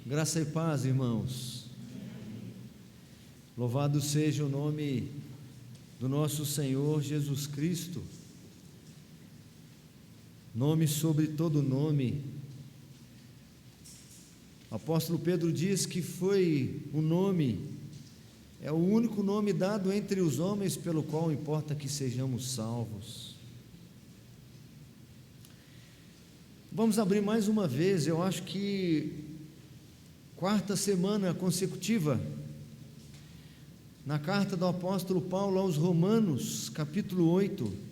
Graça e paz, irmãos. Louvado seja o nome do nosso Senhor Jesus Cristo. Nome sobre todo nome. O apóstolo Pedro diz que foi o nome, é o único nome dado entre os homens pelo qual importa que sejamos salvos. Vamos abrir mais uma vez, eu acho que quarta semana consecutiva, na carta do apóstolo Paulo aos Romanos, capítulo 8.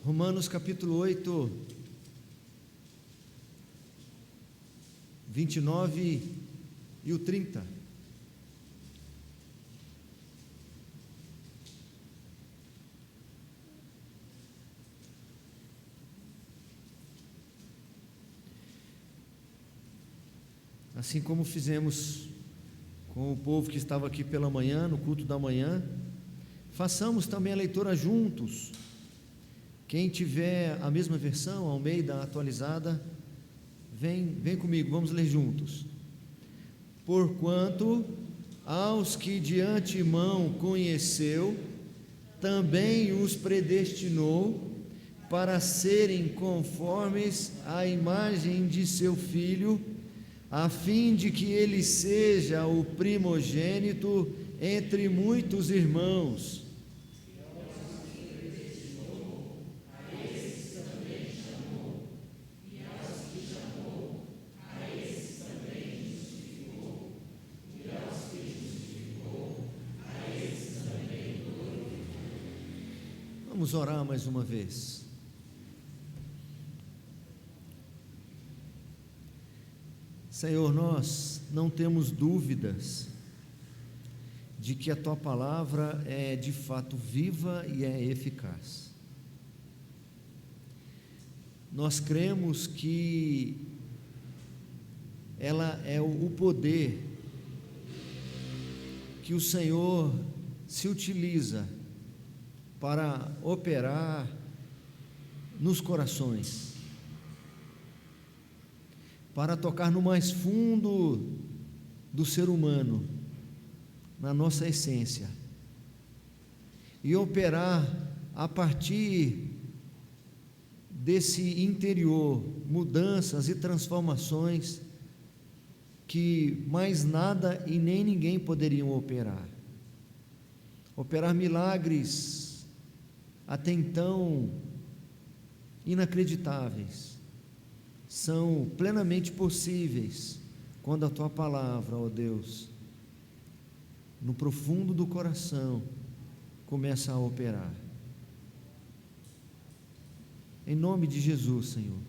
Romanos capítulo 8, 29 e o 30. Assim como fizemos com o povo que estava aqui pela manhã, no culto da manhã, façamos também a leitura juntos. Quem tiver a mesma versão, Almeida atualizada, vem comigo, vamos ler juntos. Porquanto aos que de antemão conheceu, também os predestinou para serem conformes à imagem de seu Filho, a fim de que ele seja o primogênito entre muitos irmãos. Vamos orar mais uma vez. Senhor, nós não temos dúvidas de que a Tua palavra é de fato viva e é eficaz. Nós cremos que ela é o poder que o Senhor se utiliza para operar nos corações, para tocar no mais fundo do ser humano, na nossa essência, e operar a partir desse interior mudanças e transformações que mais nada e nem ninguém poderiam operar milagres até então inacreditáveis, são plenamente possíveis quando a Tua palavra, ó Deus, no profundo do coração, começa a operar. Em nome de Jesus, Senhor,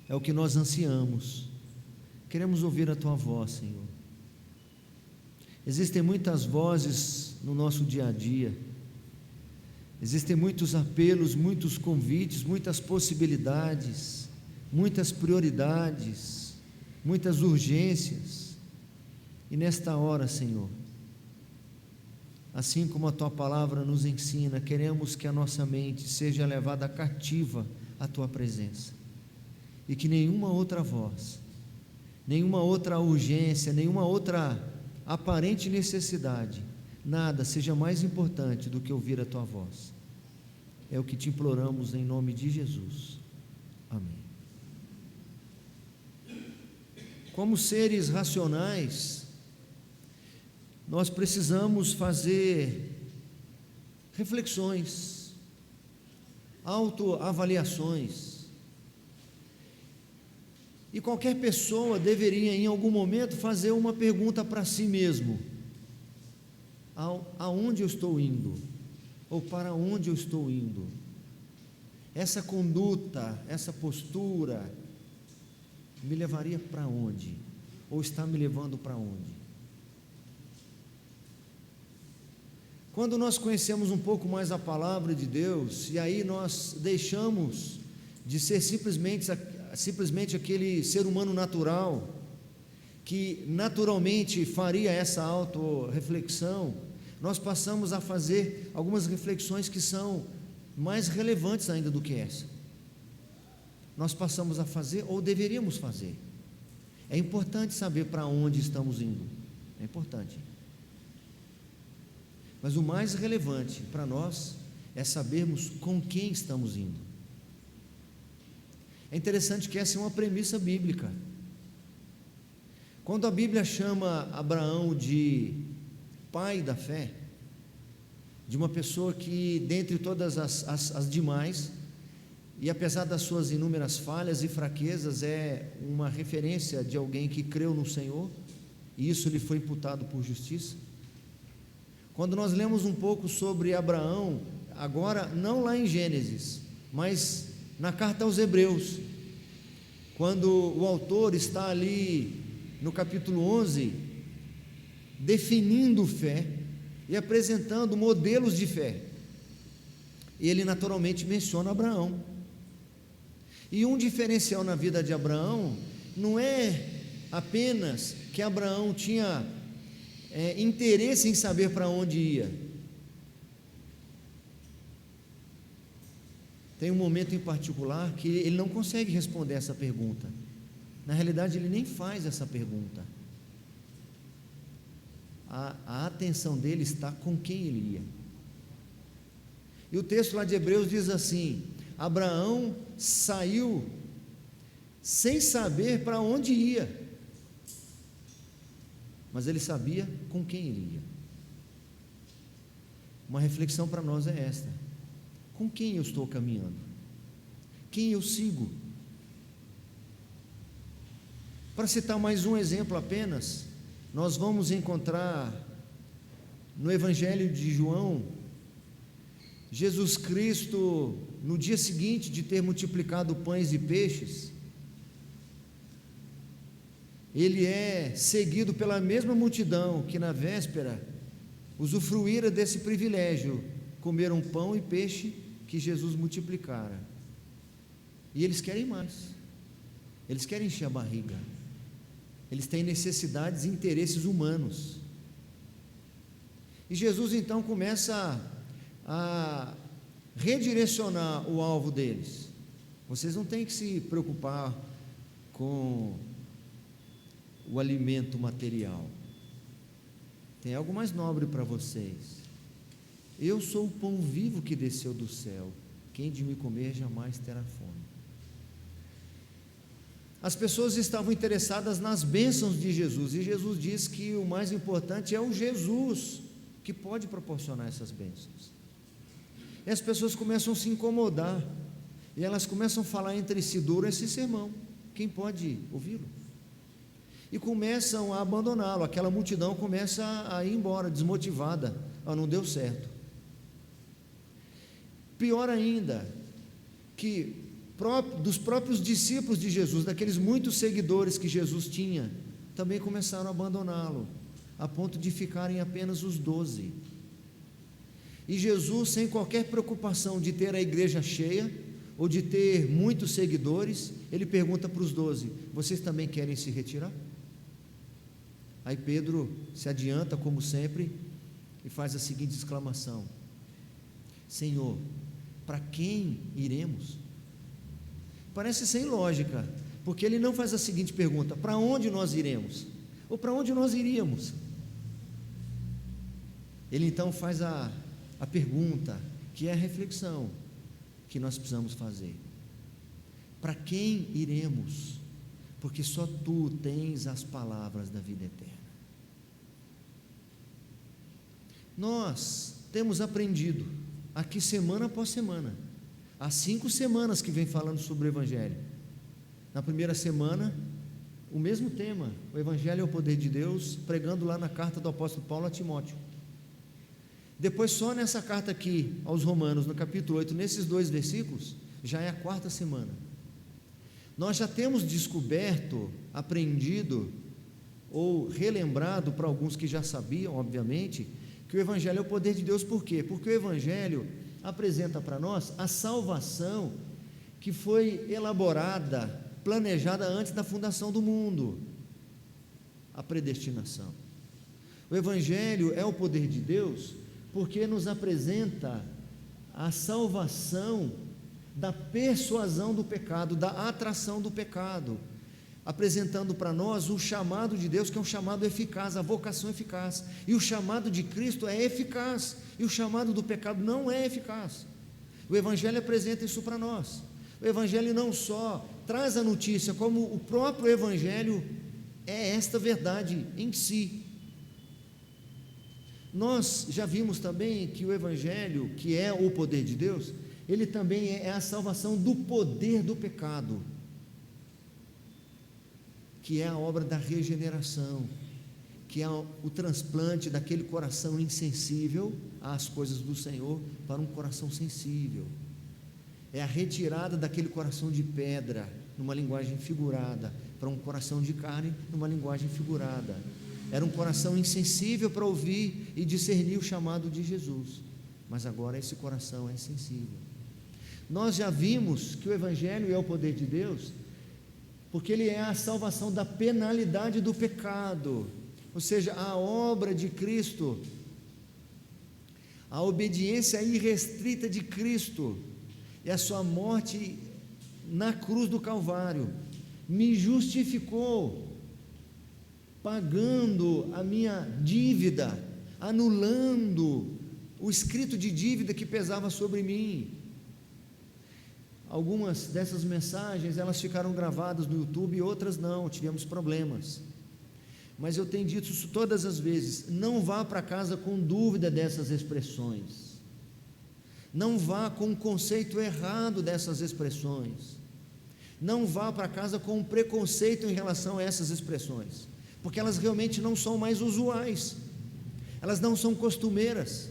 é o que nós ansiamos, queremos ouvir a Tua voz, Senhor. Existem muitas vozes no nosso dia a dia, existem muitos apelos, muitos convites, muitas possibilidades, muitas prioridades, muitas urgências, e nesta hora, Senhor, assim como a Tua palavra nos ensina, queremos que a nossa mente seja levada cativa à Tua presença, e que nenhuma outra voz, nenhuma outra urgência, nenhuma outra aparente necessidade, nada seja mais importante do que ouvir a Tua voz. É o que te imploramos em nome de Jesus. Amém. Como seres racionais, nós precisamos fazer reflexões, autoavaliações. E qualquer pessoa deveria, em algum momento, fazer uma pergunta para si mesmo: aonde eu estou indo? Ou para onde eu estou indo? Essa conduta, essa postura, me levaria para onde? Ou está me levando para onde? Quando nós conhecemos um pouco mais a palavra de Deus, e aí nós deixamos de ser simplesmente aquele ser humano natural que naturalmente faria essa autorreflexão, nós passamos a fazer algumas reflexões que são mais relevantes ainda do que essa. Nós passamos a fazer, ou deveríamos fazer. É importante saber para onde estamos indo, é importante. Mas o mais relevante para nós é sabermos com quem estamos indo. É interessante que essa é uma premissa bíblica. Quando a Bíblia chama Abraão de pai da fé, de uma pessoa que, dentre todas as demais, e apesar das suas inúmeras falhas e fraquezas, é uma referência de alguém que creu no Senhor, e isso lhe foi imputado por justiça. Quando nós lemos um pouco sobre Abraão, agora não lá em Gênesis, mas na carta aos Hebreus, quando o autor está ali no capítulo 11, definindo fé e apresentando modelos de fé, ele naturalmente menciona Abraão. E um diferencial na vida de Abraão não é apenas que Abraão tinha interesse em saber para onde ia. Tem um momento em particular que ele não consegue responder essa pergunta. Na realidade, ele nem faz essa pergunta. A atenção dele está com quem ele ia. E o texto lá de Hebreus diz assim: Abraão saiu sem saber para onde ia, mas ele sabia com quem ele ia. Uma reflexão para nós é esta: com quem eu estou caminhando? Quem eu sigo? Para citar mais um exemplo apenas, nós vamos encontrar no Evangelho de João, Jesus Cristo, no dia seguinte de ter multiplicado pães e peixes, ele é seguido pela mesma multidão que na véspera usufruíra desse privilégio, comeram pão e peixe que Jesus multiplicara, e eles querem mais, eles querem encher a barriga, eles têm necessidades e interesses humanos, e Jesus então começa a redirecionar o alvo deles. Vocês não têm que se preocupar com o alimento material, tem algo mais nobre para vocês. Eu sou o pão vivo que desceu do céu, quem de me comer jamais terá fome. As pessoas estavam interessadas nas bênçãos de Jesus, e Jesus diz que o mais importante é o Jesus que pode proporcionar essas bênçãos. E as pessoas começam a se incomodar, e elas começam a falar entre si: duro esse sermão, quem pode ouvi-lo? E começam a abandoná-lo. Aquela multidão começa a ir embora, desmotivada. Não deu certo. Pior ainda, que dos próprios discípulos de Jesus, daqueles muitos seguidores que Jesus tinha, também começaram a abandoná-lo, a ponto de ficarem apenas os 12. E Jesus, sem qualquer preocupação de ter a igreja cheia, ou de ter muitos seguidores, ele pergunta para os 12: vocês também querem se retirar? Aí Pedro se adianta, como sempre, e faz a seguinte exclamação: Senhor, para quem iremos? Parece sem lógica, porque ele não faz a seguinte pergunta: para onde nós iremos? Ou para onde nós iríamos? Ele então faz a pergunta, que é a reflexão que nós precisamos fazer: para quem iremos? Porque só tu tens as palavras da vida eterna. Nós temos aprendido aqui semana após semana, há 5 semanas que vem falando sobre o Evangelho. Na primeira semana, o mesmo tema: o Evangelho é o poder de Deus, pregando lá na carta do apóstolo Paulo a Timóteo. Depois, só nessa carta aqui aos Romanos, no capítulo 8, nesses 2 versículos, já é a 4ª semana. Nós já temos descoberto, aprendido ou relembrado, para alguns que já sabiam, obviamente, que o Evangelho é o poder de Deus. Por quê? Porque o Evangelho apresenta para nós a salvação que foi elaborada, planejada antes da fundação do mundo. a predestinação. O Evangelho é o poder de Deus porque nos apresenta a salvação da persuasão do pecado, da atração do pecado, apresentando para nós o chamado de Deus, que é um chamado eficaz, a vocação eficaz, e o chamado de Cristo é eficaz, e o chamado do pecado não é eficaz. O Evangelho apresenta isso para nós. O Evangelho não só traz a notícia, como o próprio Evangelho é esta verdade em si. Nós já vimos também que o Evangelho, que é o poder de Deus, ele também é a salvação do poder do pecado, que é a obra da regeneração, que é o transplante daquele coração insensível às coisas do Senhor para um coração sensível. É a retirada daquele coração de pedra, numa linguagem figurada, para um coração de carne, numa linguagem figurada. Era um coração insensível para ouvir e discernir o chamado de Jesus, mas agora esse coração é sensível. Nós já vimos que o Evangelho é o poder de Deus, porque ele é a salvação da penalidade do pecado, ou seja, a obra de Cristo, a obediência irrestrita de Cristo, e a sua morte na cruz do Calvário, me justificou, pagando a minha dívida, anulando o escrito de dívida que pesava sobre mim. Algumas dessas mensagens, elas ficaram gravadas no YouTube, e outras não, tivemos problemas, mas eu tenho dito isso todas as vezes: não vá para casa com dúvida dessas expressões, não vá com um conceito errado dessas expressões, não vá para casa com um preconceito em relação a essas expressões, porque elas realmente não são mais usuais, elas não são costumeiras,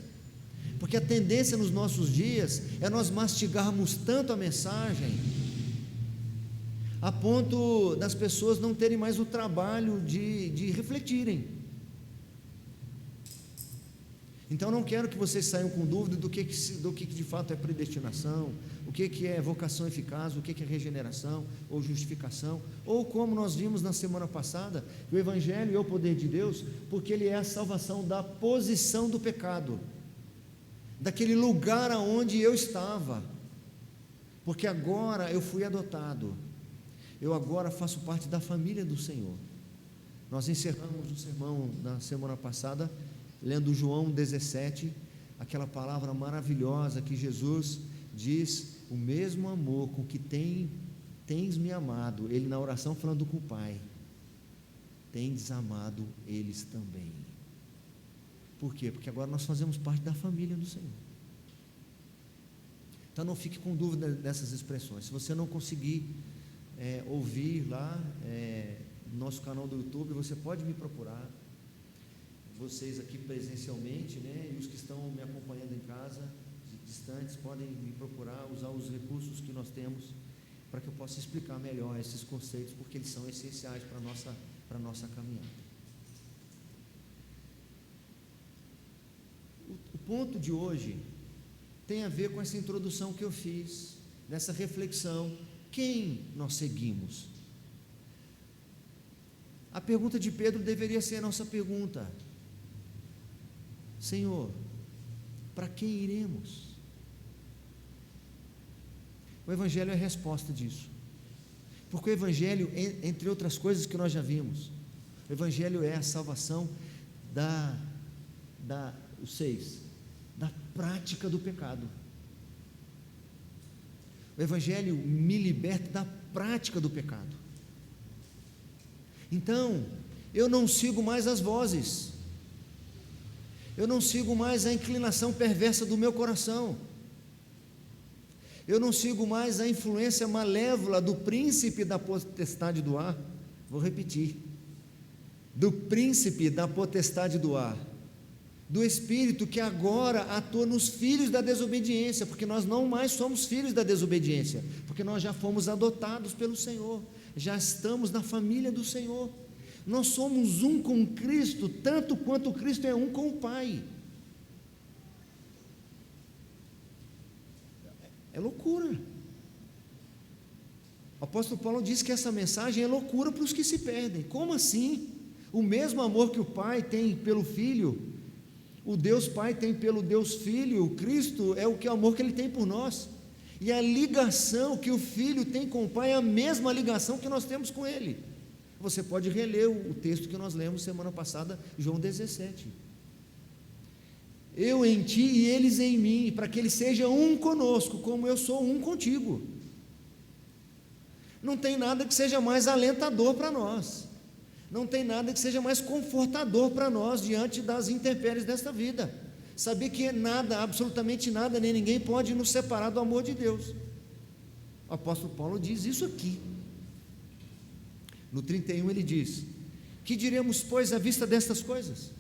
porque a tendência nos nossos dias é nós mastigarmos tanto a mensagem, a ponto das pessoas não terem mais o trabalho de refletirem. Então não quero que vocês saiam com dúvida do que de fato é predestinação, o que é vocação eficaz, o que é regeneração ou justificação, ou como nós vimos na semana passada, o Evangelho é o poder de Deus, porque ele é a salvação da posição do pecado, daquele lugar aonde eu estava, porque agora eu fui adotado, eu agora faço parte da família do Senhor. Nós encerramos o sermão na semana passada lendo João 17, aquela palavra maravilhosa que Jesus diz: o mesmo amor com que tens me amado, ele na oração falando com o Pai, tendes amado eles também. Por quê? Porque agora nós fazemos parte da família do Senhor. Então não fique com dúvida dessas expressões. Se você não conseguir ouvir lá no nosso canal do YouTube, você pode me procurar, vocês aqui presencialmente, e os que estão me acompanhando em casa, distantes, podem me procurar, usar os recursos que nós temos, para que eu possa explicar melhor esses conceitos, porque eles são essenciais para a nossa caminhada. O ponto de hoje tem a ver com essa introdução que eu fiz, nessa reflexão: quem nós seguimos? A pergunta de Pedro deveria ser a nossa pergunta: Senhor, para quem iremos? O Evangelho é a resposta disso, porque o Evangelho, entre outras coisas que nós já vimos, o Evangelho é a salvação da prática do pecado. O Evangelho me liberta da prática do pecado. Então, eu não sigo mais as vozes, eu não sigo mais a inclinação perversa do meu coração, eu não sigo mais a influência malévola do príncipe da potestade do ar. Vou repetir: do príncipe da potestade do ar, do espírito que agora atua nos filhos da desobediência, porque nós não mais somos filhos da desobediência, porque nós já fomos adotados pelo Senhor, já estamos na família do Senhor, nós somos um com Cristo, tanto quanto Cristo é um com o Pai. É loucura. O apóstolo Paulo diz que essa mensagem é loucura para os que se perdem. Como assim? O mesmo amor que o Pai tem pelo Filho, o Deus Pai tem pelo Deus Filho. O Cristo é o amor que Ele tem por nós, e a ligação que o Filho tem com o Pai é a mesma ligação que nós temos com Ele. Você pode reler o texto que nós lemos semana passada, João 17. Eu em ti e eles em mim, para que eles sejam um conosco, como eu sou um contigo. Não tem nada que seja mais alentador para nós, não tem nada que seja mais confortador para nós diante das intempéries desta vida, saber que nada, absolutamente nada, nem ninguém pode nos separar do amor de Deus. O apóstolo Paulo diz isso aqui, no 31 ele diz: que diremos, pois, à vista destas coisas?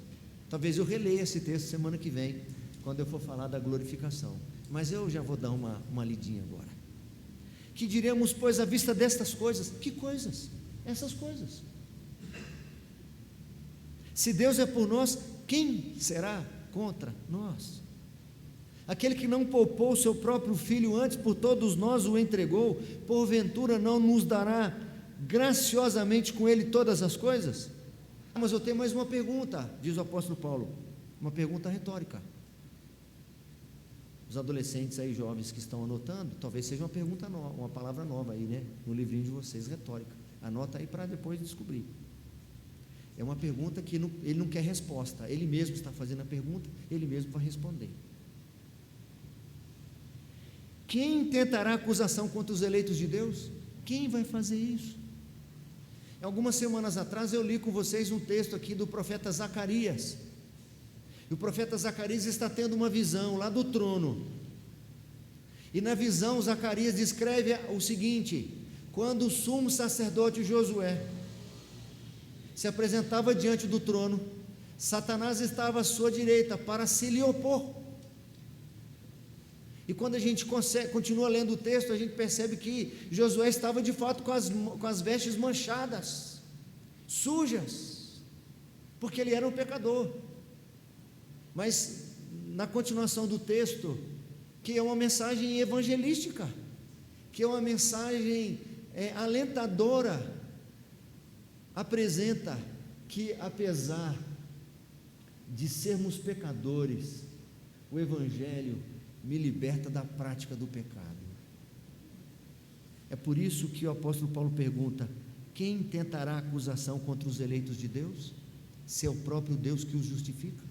Talvez eu releia esse texto semana que vem, quando eu for falar da glorificação, mas eu já vou dar uma lidinha agora. Que diremos, pois, à vista destas coisas? Que coisas? Essas coisas. Se Deus é por nós, quem será contra nós? Aquele que não poupou o seu próprio Filho, antes por todos nós o entregou, porventura não nos dará graciosamente com Ele todas as coisas? Mas eu tenho mais uma pergunta, diz o apóstolo Paulo, uma pergunta retórica. Os adolescentes aí, jovens que estão anotando, talvez seja uma pergunta nova, uma palavra nova aí, né? No livrinho de vocês, retórica. Anota aí para depois descobrir. É uma pergunta que ele não quer resposta, ele mesmo está fazendo a pergunta, ele mesmo vai responder. Quem tentará acusação contra os eleitos de Deus? Quem vai fazer isso? Algumas semanas atrás eu li com vocês um texto aqui do profeta Zacarias, e o profeta Zacarias está tendo uma visão lá do trono, e na visão Zacarias descreve o seguinte: quando o sumo sacerdote Josué se apresentava diante do trono, Satanás estava à sua direita para se lhe opor. E quando a gente continua lendo o texto, a gente percebe que Josué estava de fato com as vestes manchadas, sujas, porque ele era um pecador. Mas na continuação do texto, que é uma mensagem evangelística, que é uma mensagem alentadora, apresenta que apesar de sermos pecadores, o Evangelho me liberta da prática do pecado. É por isso que o apóstolo Paulo pergunta: quem tentará acusação contra os eleitos de Deus? Se é o próprio Deus que os justifica.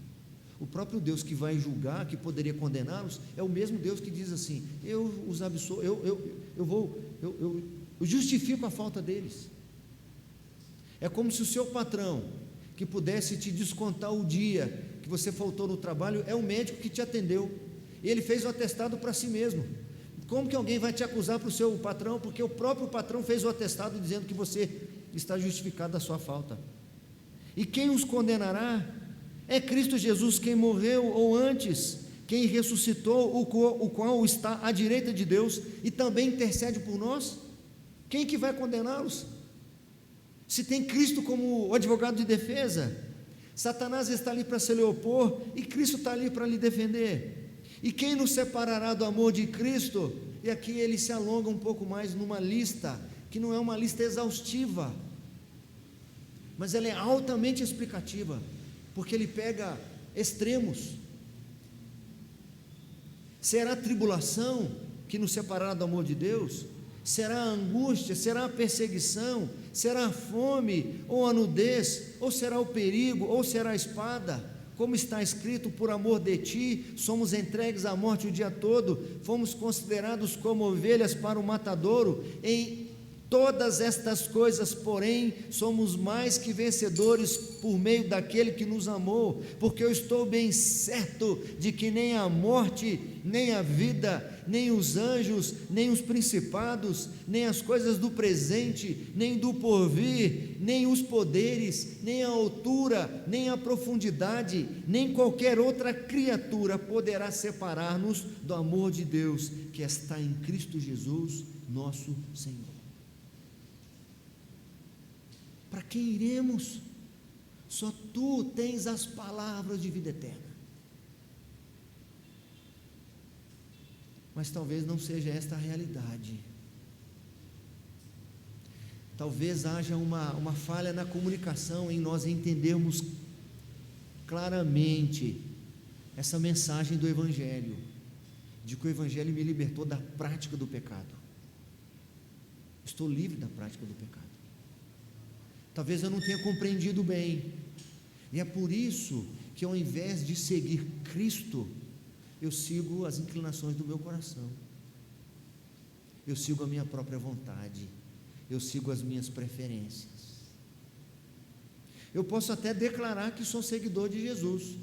O próprio Deus que vai julgar, que poderia condená-los, é o mesmo Deus que diz assim: eu os absolvo, eu justifico a falta deles. É como se o seu patrão, que pudesse te descontar o dia que você faltou no trabalho, é o médico que te atendeu, e ele fez o atestado para si mesmo. Como que alguém vai te acusar para o seu patrão, porque o próprio patrão fez o atestado dizendo que você está justificado da sua falta? E quem os condenará? É Cristo Jesus, quem morreu, ou antes, quem ressuscitou, o qual está à direita de Deus e também intercede por nós. Quem que vai condená-los? Se tem Cristo como o advogado de defesa, Satanás está ali para se lhe opor e Cristo está ali para lhe defender. E quem nos separará do amor de Cristo? E aqui ele se alonga um pouco mais numa lista, que não é uma lista exaustiva, mas ela é altamente explicativa, porque ele pega extremos. Será a tribulação que nos separará do amor de Deus? Será a angústia? Será a perseguição? Será a fome? Ou a nudez? Ou será o perigo? Ou será a espada? Como está escrito: por amor de ti, somos entregues à morte o dia todo, fomos considerados como ovelhas para o matadouro. Em todas estas coisas, porém, somos mais que vencedores por meio daquele que nos amou, porque eu estou bem certo de que nem a morte, nem a vida, nem os anjos, nem os principados, nem as coisas do presente, nem do porvir, nem os poderes, nem a altura, nem a profundidade, nem qualquer outra criatura poderá separar-nos do amor de Deus que está em Cristo Jesus, nosso Senhor. Para quem iremos? Só tu tens as palavras de vida eterna. Mas talvez não seja esta a realidade. talvez haja uma falha na comunicação, em nós entendermos claramente essa mensagem do Evangelho, de que o Evangelho me libertou da prática do pecado. Estou livre da prática do pecado. Talvez eu não tenha compreendido bem, e é por isso que, ao invés de seguir Cristo, eu sigo as inclinações do meu coração, eu sigo a minha própria vontade, eu sigo as minhas preferências. Eu posso até declarar que sou seguidor de Jesus,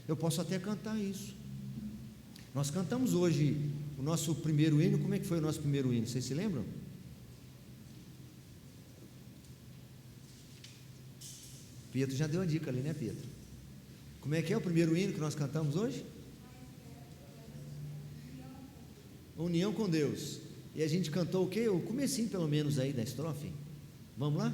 eu posso até cantar isso. Nós cantamos hoje o nosso primeiro hino. Como é que foi o nosso primeiro hino? Vocês se lembram? Pedro já deu a dica ali, né, Pedro? Como é que é o primeiro hino que nós cantamos hoje? União com Deus. E a gente cantou o quê? O comecinho pelo menos aí da estrofe. Vamos lá?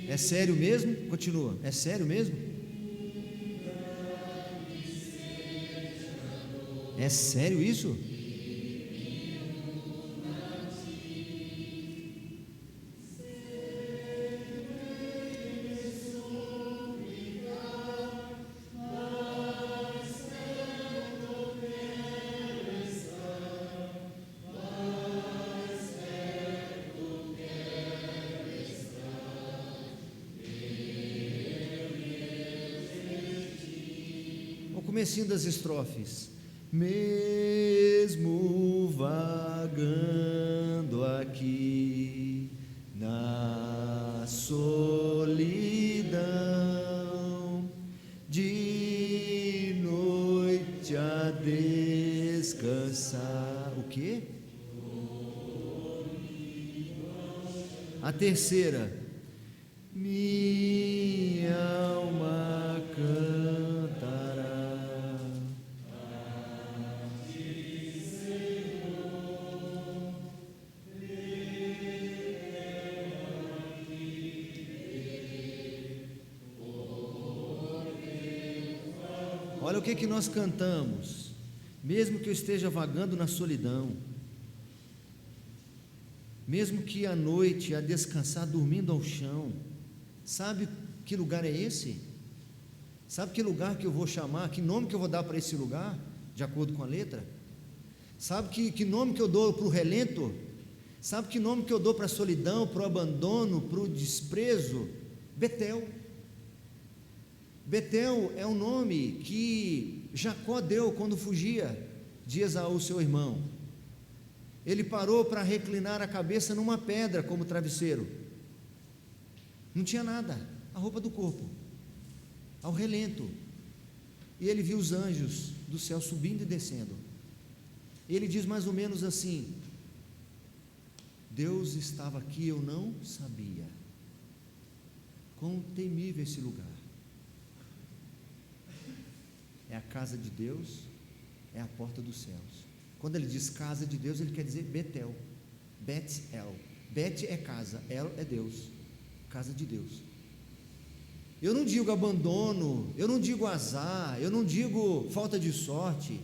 É sério mesmo? Continua. É sério mesmo? É sério isso? Comecinho das estrofes. Mesmo vagando aqui na solidão, de noite a descansar. O quê? A terceira. Minha alma cantará. Olha o que nós cantamos. Mesmo que eu esteja vagando na solidão, mesmo que à noite a descansar dormindo ao chão, sabe que lugar é esse? Sabe que lugar que eu vou chamar? Que nome que eu vou dar para esse lugar, de acordo com a letra? Sabe que nome que eu dou para o relento? Sabe que nome que eu dou para a solidão, para o abandono, para o desprezo? Betel. Betel é o nome que Jacó deu quando fugia de Esaú, seu irmão. Ele parou para reclinar a cabeça numa pedra como travesseiro. Não tinha nada, a roupa do corpo, ao relento. E ele viu os anjos do céu subindo e descendo. Ele diz mais ou menos assim: Deus estava aqui, eu não sabia. Quão temível esse lugar. É a casa de Deus, é a porta dos céus. Quando ele diz casa de Deus, ele quer dizer Betel, Bet-El. Bet é casa, El é Deus, casa de Deus. Eu não digo abandono, eu não digo azar, eu não digo falta de sorte.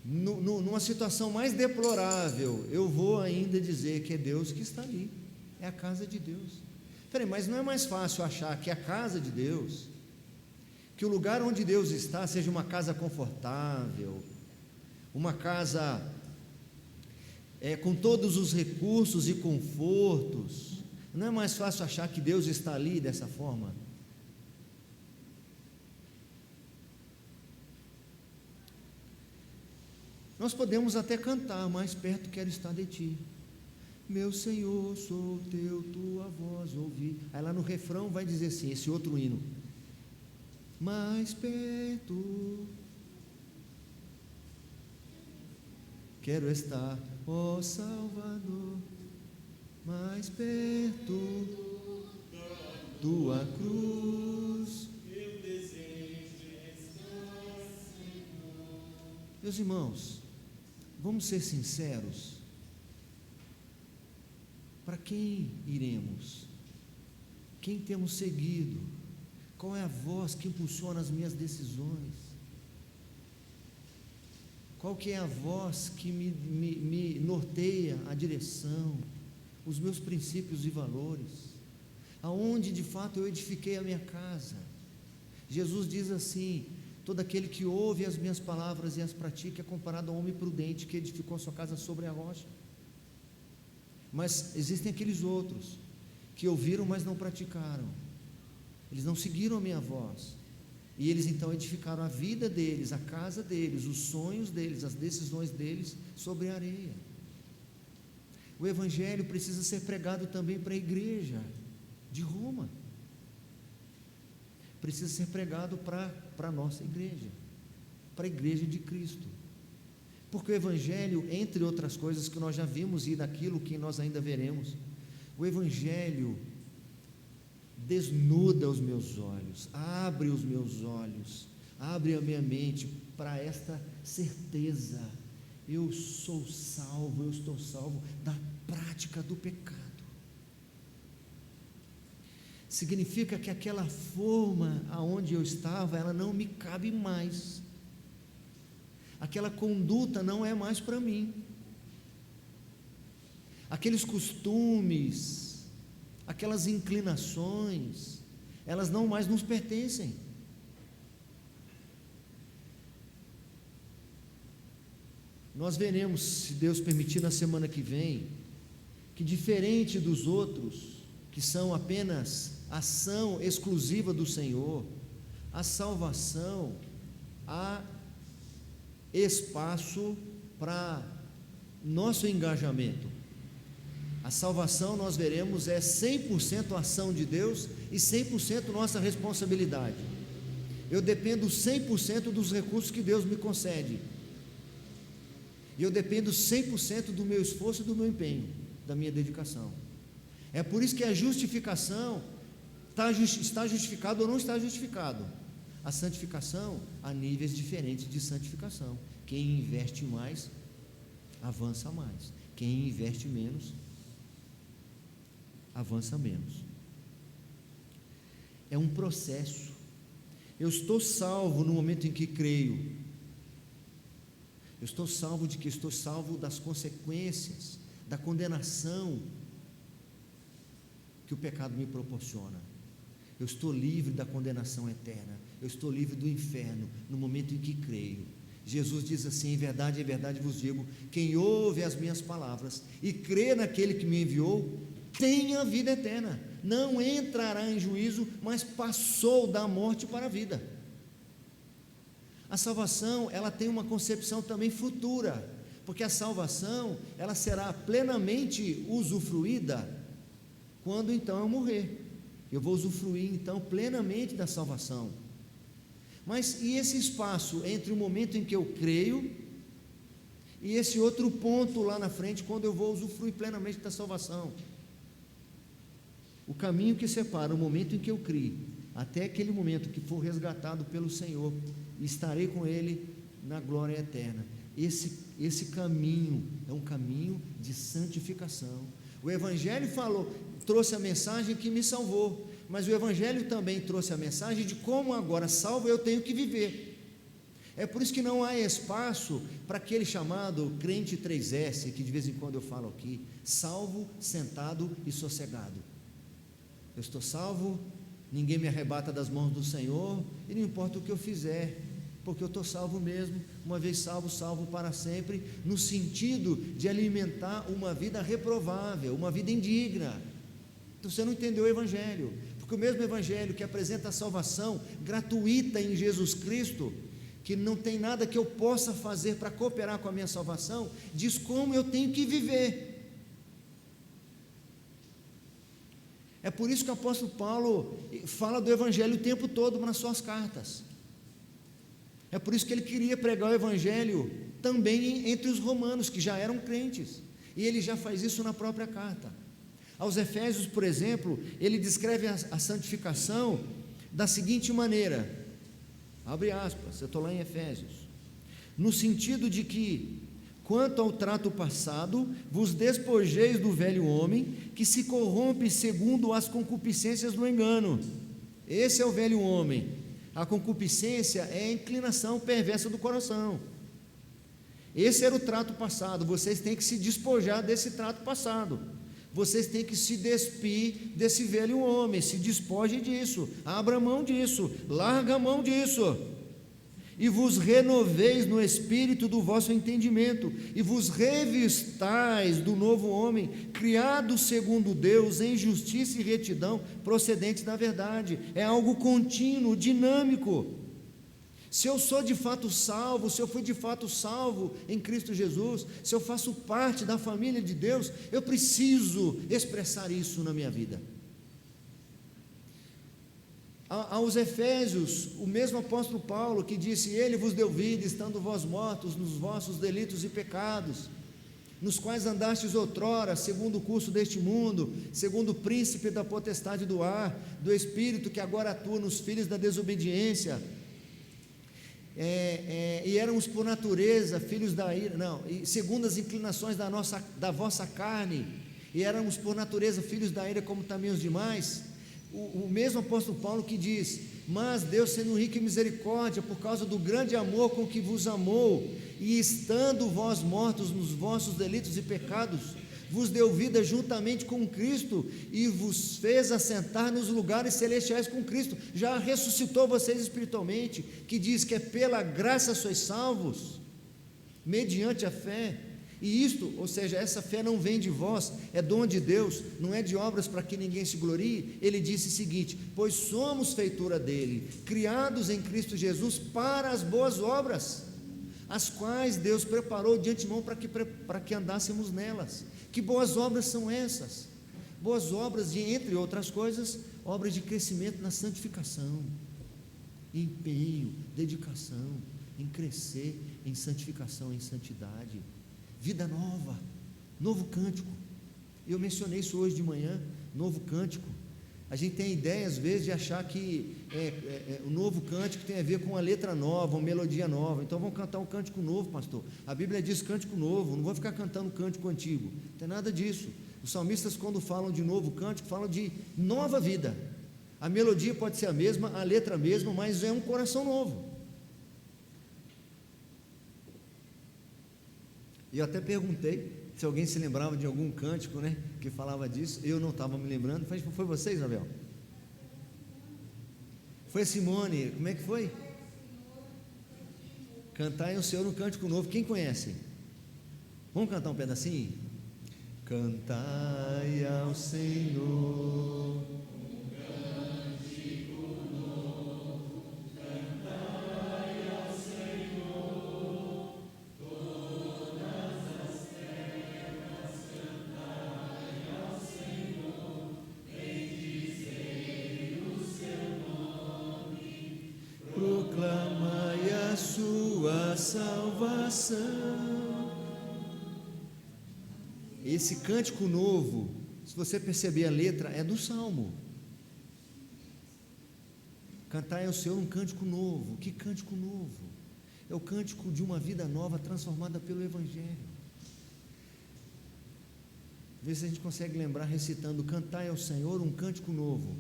Numa situação mais deplorável, eu vou ainda dizer que é Deus que está ali, é a casa de Deus. Peraí, mas não é mais fácil achar que a casa de Deus, que o lugar onde Deus está seja uma casa confortável, uma casa com todos os recursos e confortos? Não é mais fácil achar que Deus está ali dessa forma? Nós podemos até cantar: mais perto quero estar de ti, meu Senhor, sou teu, tua voz ouvi. Aí lá no refrão vai dizer assim, esse outro hino: mais perto quero estar, ó Salvador, mais perto tua cruz. Eu desejo estar, Senhor. Meus irmãos, vamos ser sinceros. Para quem iremos? Quem temos seguido? Qual é a voz que impulsiona as minhas decisões? Qual que é a voz que me norteia a direção, os meus princípios e valores? Aonde de fato eu edifiquei a minha casa? Jesus diz assim: todo aquele que ouve as minhas palavras e as pratica é comparado a um homem prudente que edificou a sua casa sobre a rocha. Mas existem aqueles outros que ouviram, mas não praticaram. Eles não seguiram a minha voz, e eles então edificaram a vida deles, a casa deles, os sonhos deles, as decisões deles sobre a areia. O Evangelho precisa ser pregado também para a igreja de Roma, precisa ser pregado para a nossa igreja, para a igreja de Cristo, porque o Evangelho, entre outras coisas que nós já vimos e daquilo que nós ainda veremos, o Evangelho desnuda os meus olhos, abre os meus olhos, abre a minha mente para esta certeza: eu sou salvo, eu estou salvo da prática do pecado. Significa que aquela forma aonde eu estava, ela não me cabe mais, aquela conduta não é mais para mim, aqueles costumes, aquelas inclinações, elas não mais nos pertencem. Nós veremos, se Deus permitir, na semana que vem, que diferente dos outros, que são apenas ação exclusiva do Senhor, a salvação, há espaço para nosso engajamento. A salvação, nós veremos, é 100% ação de Deus e 100% nossa responsabilidade. Eu dependo 100% dos recursos que Deus me concede, e eu dependo 100% do meu esforço e do meu empenho, da minha dedicação. É por isso que a justificação está justificado ou não está justificado. A santificação, há níveis diferentes de santificação. Quem investe mais, avança mais. Quem investe menos, avança menos. É um processo. Eu estou salvo no momento em que creio. Eu estou salvo de que? Estou salvo das consequências, da condenação que o pecado me proporciona. Eu estou livre da condenação eterna. Eu estou livre do inferno no momento em que creio. Jesus diz assim: em verdade vos digo, quem ouve as minhas palavras e crê naquele que me enviou, tem a vida eterna, não entrará em juízo, mas passou da morte para a vida. A salvação, ela tem uma concepção também futura, porque a salvação, ela será plenamente usufruída quando então eu morrer. Eu vou usufruir então plenamente da salvação. Mas e esse espaço entre o momento em que eu creio e esse outro ponto lá na frente, quando eu vou usufruir plenamente da salvação? O caminho que separa o momento em que eu crio até aquele momento que for resgatado pelo Senhor e estarei com Ele na glória eterna, esse caminho é um caminho de santificação. O Evangelho trouxe a mensagem que me salvou, mas o Evangelho também trouxe a mensagem de como agora salvo eu tenho que viver. É por isso que não há espaço para aquele chamado crente 3S, que de vez em quando eu falo aqui: salvo, sentado e sossegado. Eu estou salvo, ninguém me arrebata das mãos do Senhor, e não importa o que eu fizer, porque eu estou salvo mesmo, uma vez salvo, salvo para sempre, no sentido de alimentar uma vida reprovável, uma vida indigna. Então você não entendeu o Evangelho, porque o mesmo Evangelho que apresenta a salvação gratuita em Jesus Cristo, que não tem nada que eu possa fazer para cooperar com a minha salvação, diz como eu tenho que viver. É por isso que o apóstolo Paulo fala do Evangelho o tempo todo nas suas cartas. É por isso que ele queria pregar o Evangelho também entre os romanos, que já eram crentes, e ele já faz isso na própria carta. Aos Efésios, por exemplo, ele descreve a santificação da seguinte maneira, abre aspas, eu estou lá em Efésios, no sentido de que, quanto ao trato passado, vos despojeis do velho homem, que se corrompe segundo as concupiscências do engano. Esse é o velho homem. A concupiscência é a inclinação perversa do coração. Esse era o trato passado. Vocês têm que se despojar desse trato passado. Vocês têm que se despir desse velho homem. Se despoje disso, abra mão disso, larga a mão disso, e vos renoveis no espírito do vosso entendimento, e vos revistais do novo homem, criado segundo Deus, em justiça e retidão, procedentes da verdade. É algo contínuo, dinâmico. Se eu sou de fato salvo, se eu fui de fato salvo em Cristo Jesus, se eu faço parte da família de Deus, eu preciso expressar isso na minha vida. Aos Efésios, o mesmo apóstolo Paulo que disse: Ele vos deu vida, estando vós mortos nos vossos delitos e pecados, nos quais andastes outrora, segundo o curso deste mundo, segundo o príncipe da potestade do ar, do espírito que agora atua nos filhos da desobediência, e éramos por natureza filhos da ira, segundo as inclinações da vossa carne, e éramos por natureza filhos da ira, como também os demais. O mesmo apóstolo Paulo que diz: mas Deus, sendo rico em misericórdia, por causa do grande amor com que vos amou, e estando vós mortos nos vossos delitos e pecados, vos deu vida juntamente com Cristo, e vos fez assentar nos lugares celestiais com Cristo. Já ressuscitou vocês espiritualmente, que diz que é pela graça sois salvos, mediante a fé. E isto, ou seja, essa fé não vem de vós, é dom de Deus, não é de obras para que ninguém se glorie. Ele disse o seguinte: pois somos feitura dele, criados em Cristo Jesus para as boas obras, as quais Deus preparou de antemão para que andássemos nelas. Que boas obras são essas? Boas obras de, entre outras coisas, obras de crescimento na santificação, empenho, dedicação em crescer em santificação, em santidade. Vida nova, novo cântico. Eu mencionei isso hoje de manhã, novo cântico. A gente tem a ideia às vezes de achar que o novo cântico tem a ver com uma letra nova, uma melodia nova. Então vamos cantar um cântico novo, pastor. A Bíblia diz cântico novo, não vou ficar cantando cântico antigo. Não tem nada disso. Os salmistas, quando falam de novo cântico, falam de nova vida. A melodia pode ser a mesma, a letra a mesma, mas é um coração novo. E eu até perguntei se alguém se lembrava de algum cântico, que falava disso. Eu não estava me lembrando. Foi você, Isabel? Foi a Simone. Como é que foi? Cantai ao Senhor um cântico novo. Quem conhece? Vamos cantar um pedacinho? Cantai ao Senhor salvação. Esse cântico novo, se você perceber a letra, é do Salmo. Cantai ao Senhor um cântico novo. Que cântico novo? É o cântico de uma vida nova transformada pelo Evangelho. Vê se a gente consegue lembrar recitando: cantai ao Senhor um cântico novo.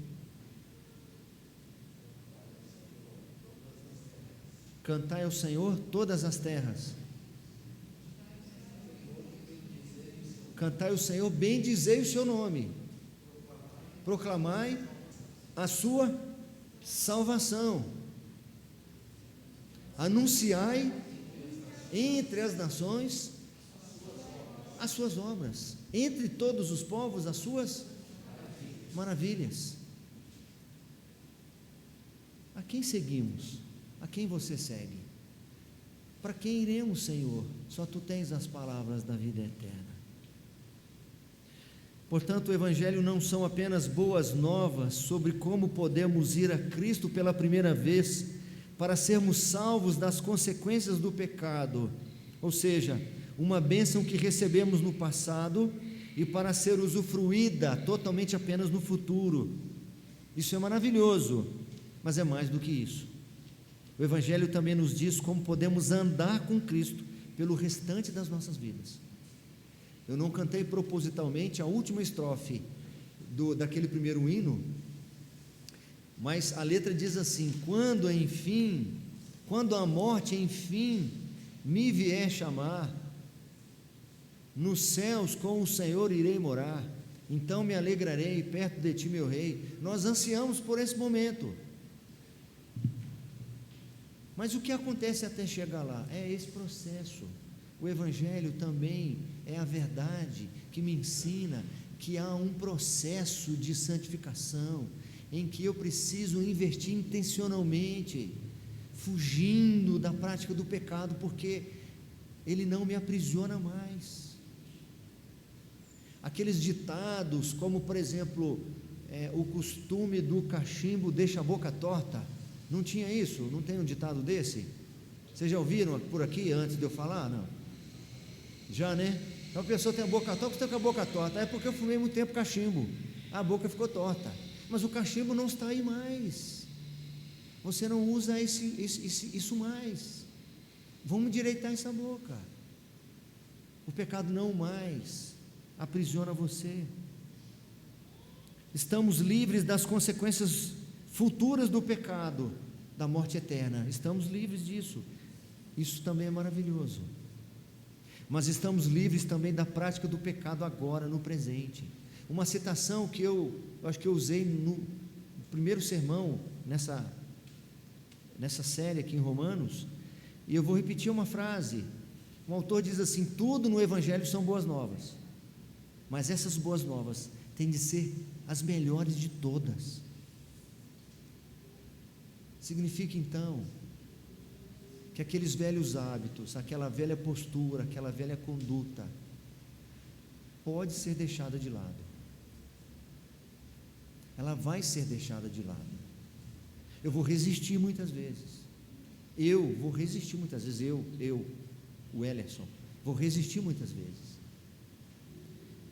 Cantai ao Senhor todas as terras. Cantai ao Senhor, bendizei o seu nome. Proclamai a sua salvação. Anunciai entre as nações as suas obras, entre todos os povos as suas maravilhas. A quem seguimos? A quem você segue? Para quem iremos, Senhor? Só Tu tens as palavras da vida eterna. Portanto, o Evangelho não são apenas boas novas sobre como podemos ir a Cristo pela primeira vez para sermos salvos das consequências do pecado, ou seja, uma bênção que recebemos no passado e para ser usufruída totalmente apenas no futuro. Isso é maravilhoso, mas é mais do que isso. O Evangelho também nos diz como podemos andar com Cristo pelo restante das nossas vidas. Eu não cantei propositalmente a última estrofe daquele primeiro hino, Mas a letra diz assim: quando a morte enfim me vier chamar, nos céus com o Senhor irei morar, então me alegrarei perto de ti, meu rei. Nós ansiamos por esse momento, mas o que acontece até chegar lá? É esse processo. O Evangelho também é a verdade que me ensina que há um processo de santificação, em que eu preciso investir intencionalmente, fugindo da prática do pecado, porque ele não me aprisiona mais. Aqueles ditados, como por exemplo, o costume do cachimbo deixa a boca torta, não tinha isso? Não tem um ditado desse? Vocês já ouviram por aqui antes de eu falar? Não? Já, né? Então a pessoa tem a boca torta, você está com a boca torta, é porque eu fumei muito tempo cachimbo, a boca ficou torta, mas o cachimbo não está aí mais, você não usa isso mais, vamos endireitar essa boca, o pecado não mais aprisiona você, estamos livres das consequências futuras do pecado, da morte eterna, estamos livres disso, isso também é maravilhoso. Mas estamos livres também da prática do pecado agora, no presente. Uma citação que eu acho que eu usei no primeiro sermão, nessa série aqui em Romanos, e eu vou repetir uma frase. O autor diz assim: tudo no Evangelho são boas novas, mas essas boas novas têm de ser as melhores de todas. Significa então que aqueles velhos hábitos, aquela velha postura, aquela velha conduta, pode ser deixada de lado, ela vai ser deixada de lado. Eu vou resistir muitas vezes, o Ellerson, vou resistir muitas vezes,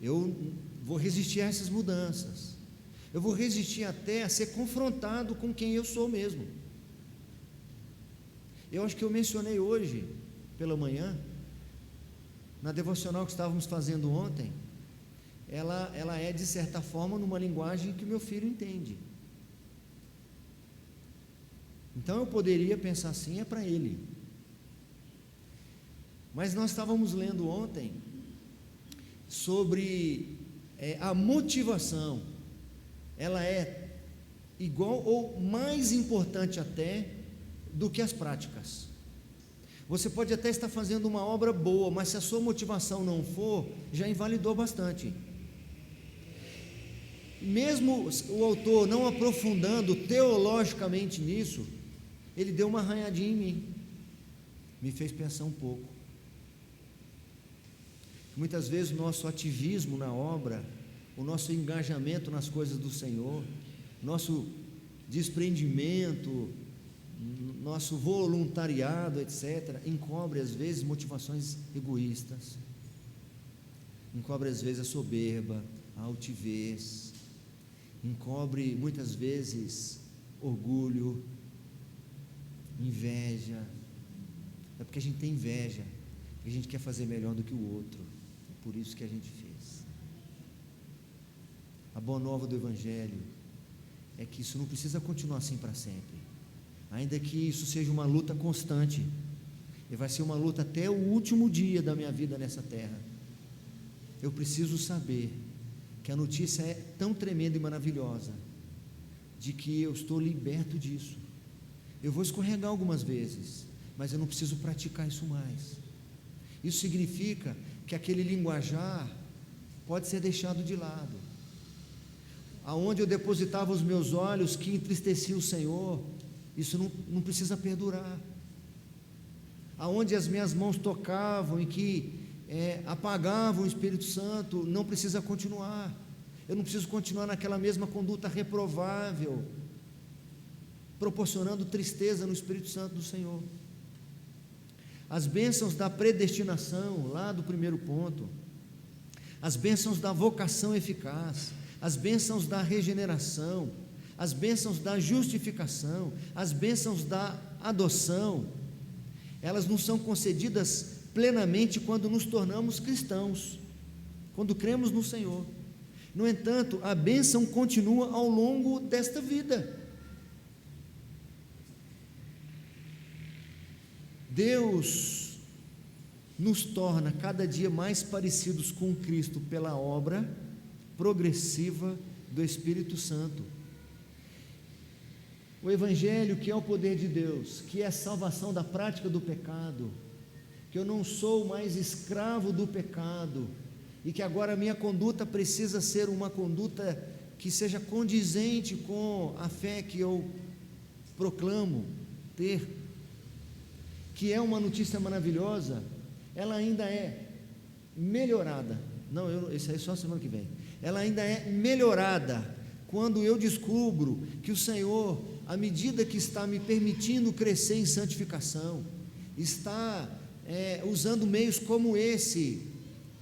eu vou resistir a essas mudanças, eu vou resistir até a ser confrontado com quem eu sou mesmo. Eu acho que eu mencionei hoje, pela manhã, na devocional que estávamos fazendo ontem, ela é de certa forma numa linguagem que o meu filho entende. Então eu poderia pensar assim, é para ele. Mas nós estávamos lendo ontem sobre a motivação, ela é igual ou mais importante até do que as práticas. Você pode até estar fazendo uma obra boa, mas se a sua motivação não for, já invalidou bastante. Mesmo o autor não aprofundando teologicamente nisso, ele deu uma arranhadinha em mim, me fez pensar um pouco. Muitas vezes o nosso ativismo na obra, o nosso engajamento nas coisas do Senhor, nosso desprendimento, nosso voluntariado, etc., encobre às vezes motivações egoístas, encobre às vezes a soberba, a altivez, encobre muitas vezes orgulho, inveja. É porque a gente tem inveja, porque a gente quer fazer melhor do que o outro, é por isso que a gente fez. A boa nova do Evangelho é que isso não precisa continuar assim para sempre, ainda que isso seja uma luta constante, e vai ser uma luta até o último dia da minha vida nessa terra. Eu preciso saber que a notícia é tão tremenda e maravilhosa, de que eu estou liberto disso. Eu vou escorregar algumas vezes, mas eu não preciso praticar isso mais. Isso significa que aquele linguajar pode ser deixado de lado. Aonde eu depositava os meus olhos que entristecia o Senhor, isso não precisa perdurar. Aonde as minhas mãos tocavam e que apagavam o Espírito Santo, não precisa continuar. Eu não preciso continuar naquela mesma conduta reprovável, proporcionando tristeza no Espírito Santo do Senhor. As bênçãos da predestinação, lá do primeiro ponto, as bênçãos da vocação eficaz, as bênçãos da regeneração, as bênçãos da justificação, as bênçãos da adoção, elas não são concedidas plenamente quando nos tornamos cristãos, quando cremos no Senhor. No entanto, a bênção continua ao longo desta vida. Deus nos torna cada dia mais parecidos com Cristo pela obra progressiva do Espírito Santo. O Evangelho, que é o poder de Deus, que é a salvação da prática do pecado, que eu não sou mais escravo do pecado, e que agora a minha conduta precisa ser uma conduta que seja condizente com a fé que eu proclamo ter, que é uma notícia maravilhosa. Ela ainda é melhorada, isso aí é só semana que vem, ela ainda é melhorada quando eu descubro que o Senhor, à medida que está me permitindo crescer em santificação, está usando meios como esse,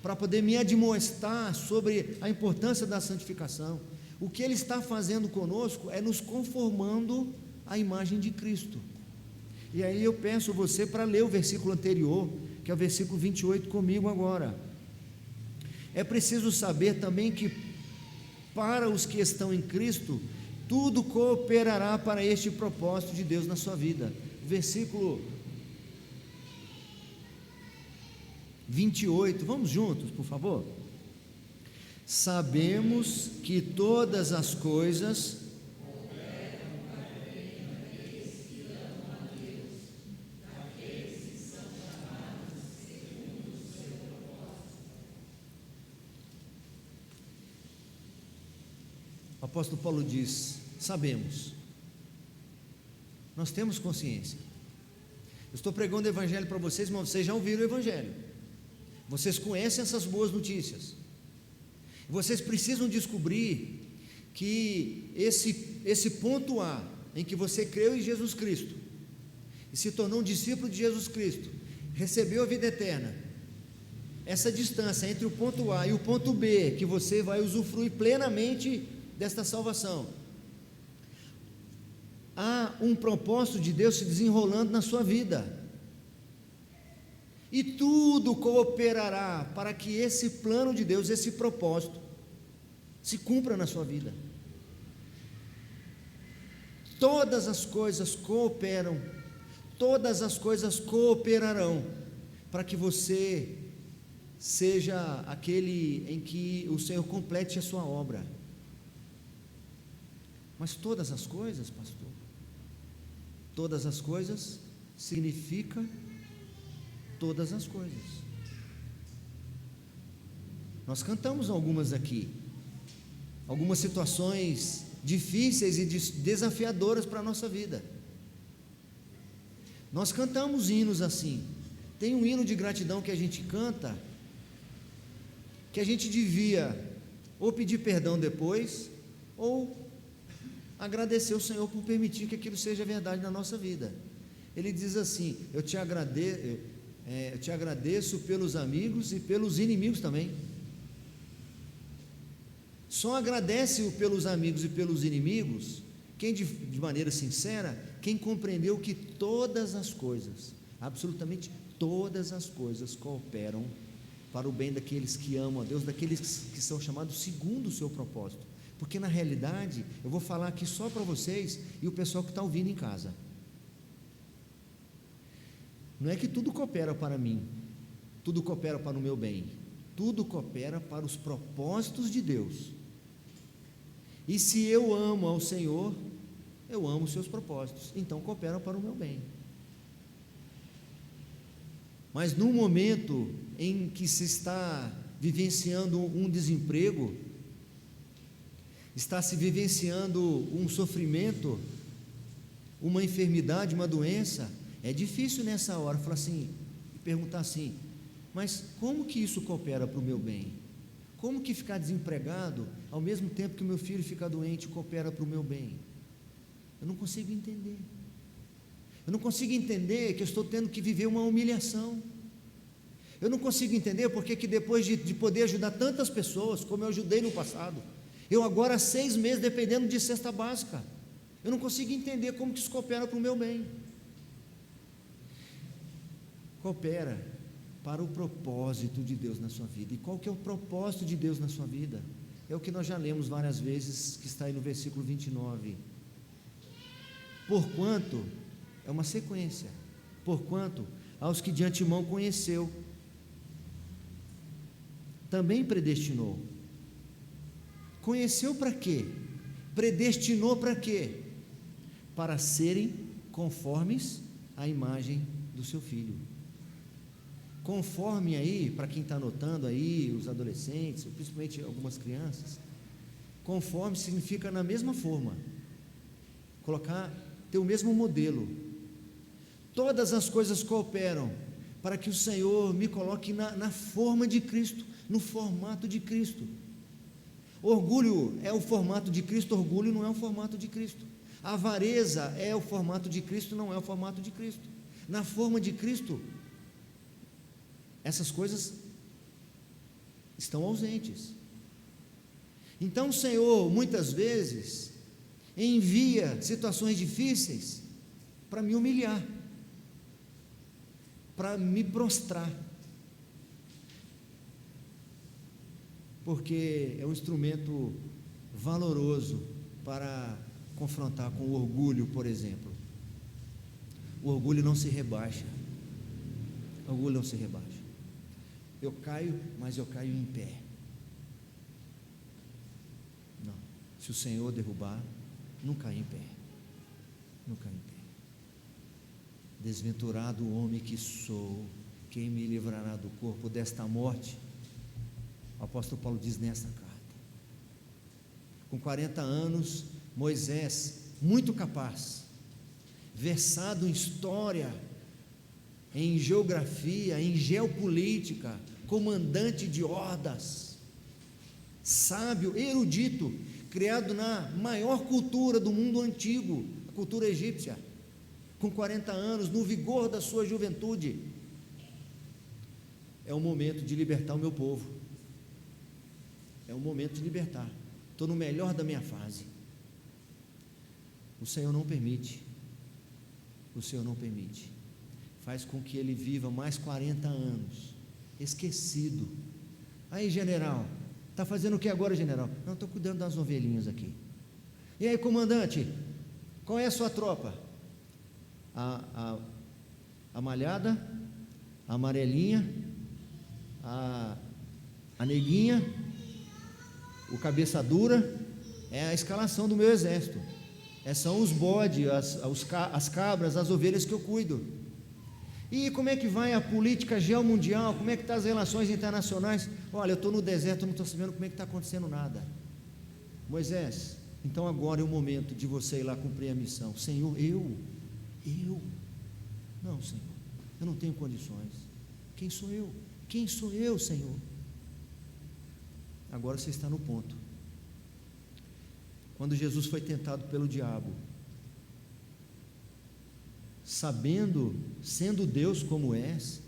para poder me admoestar sobre a importância da santificação. O que Ele está fazendo conosco é nos conformando à imagem de Cristo. E aí eu peço você para ler o versículo anterior, que é o versículo 28 comigo agora. É preciso saber também que para os que estão em Cristo, tudo cooperará para este propósito de Deus na sua vida. Versículo 28, vamos juntos, por favor. Sabemos que todas as coisas o apóstolo Paulo diz: sabemos, nós temos consciência. Eu estou pregando o Evangelho para vocês, mas vocês já ouviram o Evangelho, vocês conhecem essas boas notícias, vocês precisam descobrir que esse ponto A, em que você creu em Jesus Cristo, e se tornou um discípulo de Jesus Cristo, recebeu a vida eterna, essa distância entre o ponto A e o ponto B, que você vai usufruir plenamente desta salvação, há um propósito de Deus se desenrolando na sua vida, e tudo cooperará para que esse plano de Deus, esse propósito, se cumpra na sua vida. Todas as coisas cooperam, todas as coisas cooperarão para que você seja aquele em que o Senhor complete a sua obra. Mas todas as coisas, pastor, todas as coisas significa todas as coisas. Nós cantamos algumas aqui, algumas situações difíceis e desafiadoras para a nossa vida. Nós cantamos hinos assim. Tem um hino de gratidão que a gente canta, que a gente devia ou pedir perdão depois, ou agradecer o Senhor por permitir que aquilo seja verdade na nossa vida. Ele diz assim: eu te agradeço pelos amigos e pelos inimigos também. Só agradece pelos amigos e pelos inimigos quem de maneira sincera, quem compreendeu que todas as coisas, absolutamente todas as coisas cooperam para o bem daqueles que amam a Deus, daqueles que são chamados segundo o seu propósito. Porque na realidade, eu vou falar aqui só para vocês e o pessoal que está ouvindo em casa. Não é que tudo coopera para mim, tudo coopera para o meu bem, tudo coopera para os propósitos de Deus. E se eu amo ao Senhor, eu amo os seus propósitos, então cooperam para o meu bem. Mas no momento em que se está vivenciando um desemprego, está se vivenciando um sofrimento, uma enfermidade, uma doença, é difícil nessa hora falar assim, perguntar assim: mas como que isso coopera para o meu bem? Como que ficar desempregado ao mesmo tempo que o meu filho fica doente coopera para o meu bem? Eu não consigo entender. Eu não consigo entender que eu estou tendo que viver uma humilhação. Eu não consigo entender porque que depois de poder ajudar tantas pessoas, como eu ajudei no passado, eu agora há 6 meses dependendo de cesta básica. Eu não consigo entender como que isso coopera para o meu bem. Coopera para o propósito de Deus na sua vida. E qual que é o propósito de Deus na sua vida? É o que nós já lemos várias vezes, que está aí no versículo 29. Porquanto, é uma sequência, porquanto aos que de antemão conheceu, também predestinou. Conheceu para quê? Predestinou para quê? Para serem conformes à imagem do seu Filho. Conforme aí, para quem está anotando aí, os adolescentes, principalmente algumas crianças, conforme significa na mesma forma, ter o mesmo modelo. Todas as coisas cooperam para que o Senhor me coloque na forma de Cristo, no formato de Cristo. Orgulho é o formato de Cristo, orgulho não é o formato de Cristo. A avareza é o formato de Cristo, não é o formato de Cristo. Na forma de Cristo, essas coisas estão ausentes. Então o Senhor, muitas vezes, envia situações difíceis para me humilhar, para me prostrar, porque é um instrumento valoroso para confrontar com o orgulho, por exemplo. O orgulho não se rebaixa. O orgulho não se rebaixa. Eu caio, mas eu caio em pé. Não. Se o Senhor derrubar, não cai em pé. Não cai em pé. Desventurado o homem que sou, quem me livrará do corpo desta morte? O apóstolo Paulo diz nessa carta. Com 40 anos, Moisés, muito capaz, versado em história, em geografia, em geopolítica, comandante de hordas, sábio, erudito, criado na maior cultura do mundo antigo, a cultura egípcia, com 40 anos, no vigor da sua juventude. É o momento de libertar o meu povo. É o momento de libertar. Estou no melhor da minha fase. O Senhor não permite. O Senhor não permite. Faz com que ele viva mais 40 anos, esquecido. Aí, general, está fazendo o que agora, general? Não, estou cuidando das ovelhinhas aqui. E aí, comandante, qual é a sua tropa? A malhada, a amarelinha, a neguinha, o cabeça dura, é a escalação do meu exército. São os bodes, as cabras, as ovelhas que eu cuido. E como é que vai a política geomundial? Como é que estão as relações internacionais? Olha, eu estou no deserto, não estou sabendo como é que está acontecendo nada. Moisés, então agora é o momento de você ir lá cumprir a missão. Senhor, eu? Não, Senhor, eu não tenho condições. Quem sou eu? Quem sou eu, Senhor? Agora você está no ponto. Quando Jesus foi tentado pelo diabo, sabendo, sendo Deus como és,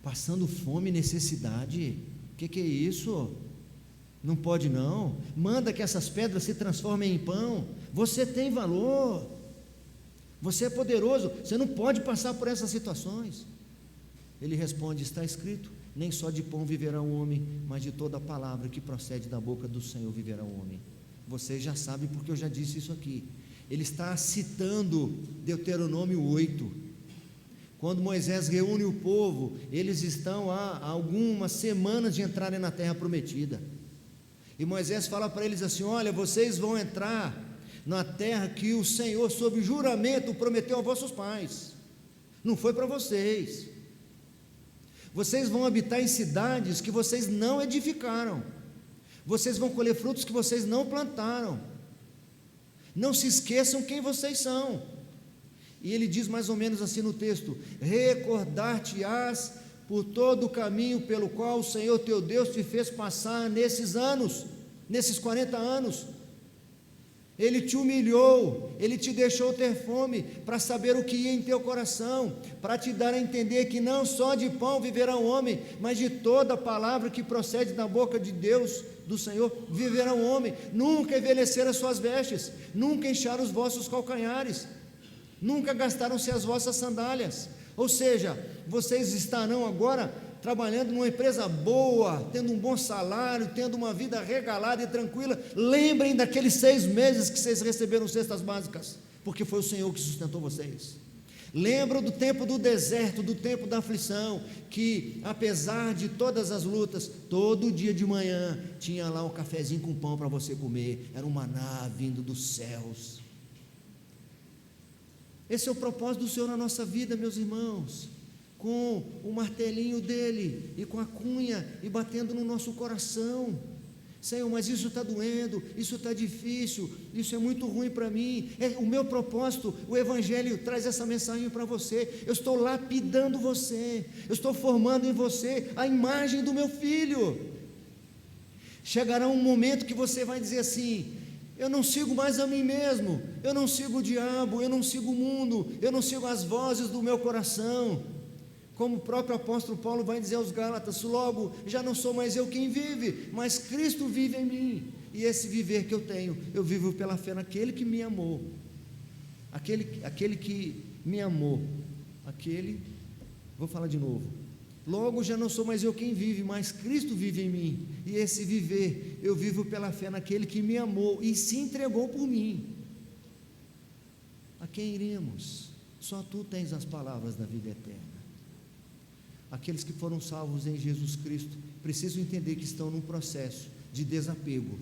passando fome e necessidade, o que é isso? Não pode não, manda que essas pedras se transformem em pão, você tem valor, você é poderoso, você não pode passar por essas situações. Ele responde, está escrito, nem só de pão viverá o homem, mas de toda a palavra que procede da boca do Senhor viverá o homem. Vocês já sabem porque eu já disse isso aqui. Ele está citando Deuteronômio 8. Quando Moisés reúne o povo, eles estão há algumas semanas de entrarem na terra prometida. E Moisés fala para eles assim: olha, vocês vão entrar na terra que o Senhor, sob juramento, prometeu a vossos pais. Não foi para vocês. Vocês vão habitar em cidades que vocês não edificaram. Vocês vão colher frutos que vocês não plantaram. Não se esqueçam quem vocês são. E ele diz mais ou menos assim no texto: recordar-te-ás por todo o caminho pelo qual o Senhor teu Deus te fez passar nesses anos, nesses 40 anos. Ele te humilhou, ele te deixou ter fome, para saber o que ia em teu coração, para te dar a entender que não só de pão viverá o homem, mas de toda palavra que procede da boca de Deus, do Senhor, viverá o homem. Nunca envelheceram as suas vestes, nunca incharam os vossos calcanhares, nunca gastaram-se as vossas sandálias. Ou seja, vocês estarão agora trabalhando numa empresa boa, tendo um bom salário, tendo uma vida regalada e tranquila. Lembrem daqueles 6 meses que vocês receberam cestas básicas, porque foi o Senhor que sustentou vocês. Lembro do tempo do deserto, do tempo da aflição, que apesar de todas as lutas, todo dia de manhã tinha lá um cafezinho com pão para você comer, era um maná vindo dos céus. Esse é o propósito do Senhor na nossa vida, meus irmãos, com o martelinho dele e com a cunha e batendo no nosso coração. Senhor, mas isso está doendo, isso está difícil, isso é muito ruim para mim. O meu propósito, o Evangelho traz essa mensagem para você. Eu estou lapidando você, eu estou formando em você a imagem do meu filho. Chegará um momento que você vai dizer assim: eu não sigo mais a mim mesmo, eu não sigo o diabo, eu não sigo o mundo, eu não sigo as vozes do meu coração. Como o próprio apóstolo Paulo vai dizer aos Gálatas: logo, já não sou mais eu quem vive, mas Cristo vive em mim, e esse viver que eu tenho, eu vivo pela fé naquele que me amou, aquele que me amou, vou falar de novo, logo já não sou mais eu quem vive, mas Cristo vive em mim, e esse viver, eu vivo pela fé naquele que me amou, e se entregou por mim. A quem iremos? Só tu tens as palavras da vida eterna. Aqueles que foram salvos em Jesus Cristo precisam entender que estão num processo de desapego.